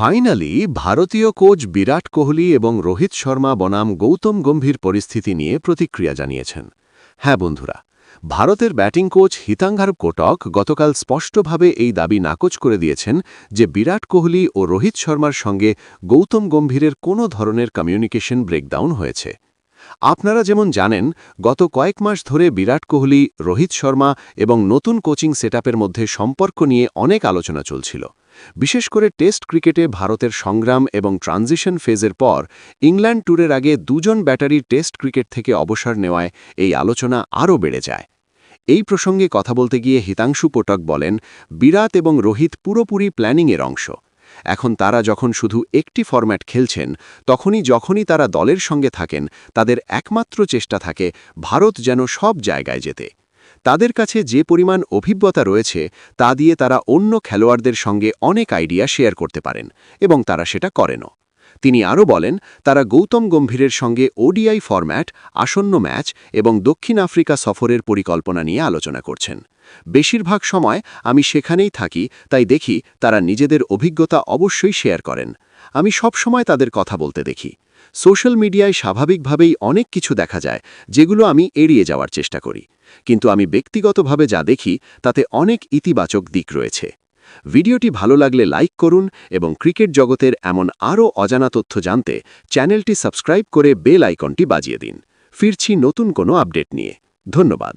Finally ভারতীয় coach Virat Kohli এবং রোহিত শর্মা বনাম গৌতম গম্ভীর পরিস্থিতি নিয়ে প্রতিক্রিয়া জানিয়েছেন। হ্যাঁ বন্ধুরা, ভারতের ব্যাটিং কোচ হিতাঙ্গার কোটক গতকাল স্পষ্টভাবে এই দাবি নাকচ করে দিয়েছেন যে বিরাট কোহলি ও রোহিত শর্মার সঙ্গে গৌতম গম্ভীরের কোনো ধরনের কমিউনিকেশন ব্রেকডাউন হয়েছে। আপনারা যেমন জানেন, গত কয়েক মাস ধরে বিরাট কোহলি, রোহিত শর্মা এবং নতুন কোচিং সেটআপের মধ্যে সম্পর্ক নিয়ে অনেক আলোচনা চলছিল। বিশেষ করে টেস্ট ক্রিকেটে ভারতের সংগ্রাম এবং ট্রানজিশন ফেজের পর ইংল্যান্ড ট্যুরের আগে দুজন ব্যাটারির টেস্ট ক্রিকেট থেকে অবসর নেওয়ায় এই আলোচনা আরও বেড়ে যায়। এই প্রসঙ্গে কথা বলতে গিয়ে হিতাংশু কোটক বলেন, বিরাট এবং রোহিত পুরোপুরি প্ল্যানিংয়ের অংশ। এখন তারা যখন শুধু একটি ফরম্যাট খেলছেন, যখনই তারা দলের সঙ্গে থাকেন, তাদের একমাত্র চেষ্টা থাকে ভারত যেন সব জায়গায় যেতে। তাদের কাছে যে পরিমাণ অভিজ্ঞতা রয়েছে তা দিয়ে তারা অন্য খেলোয়াড়দের সঙ্গে অনেক আইডিয়া শেয়ার করতে পারেন, এবং তারা সেটা করেনও। তিনি আরও বলেন, তারা গৌতম গম্ভীরের সঙ্গে ওডিআই ফরম্যাট, আসন্ন ম্যাচ এবং দক্ষিণ আফ্রিকা সফরের পরিকল্পনা নিয়ে আলোচনা করছেন। বেশিরভাগ সময় আমি সেখানেই থাকি, তাই দেখি তারা নিজেদের অভিজ্ঞতা অবশ্যই শেয়ার করেন। আমি সব সময় তাদের কথা বলতে দেখি। সোশ্যাল মিডিয়ায় স্বাভাবিকভাবেই অনেক কিছু দেখা যায়, যেগুলো আমি এড়িয়ে যাওয়ার চেষ্টা করি। কিন্তু আমি ব্যক্তিগতভাবে যা দেখি তাতে অনেক ইতিবাচক দিক রয়েছে। ভিডিওটি ভালো লাগলে লাইক করুন এবং ক্রিকেট জগতের এমন আরও অজানা তথ্য জানতে চ্যানেলটি সাবস্ক্রাইব করে বেল আইকনটি বাজিয়ে দিন। ফিরছি নতুন কোনো আপডেট নিয়ে। ধন্যবাদ।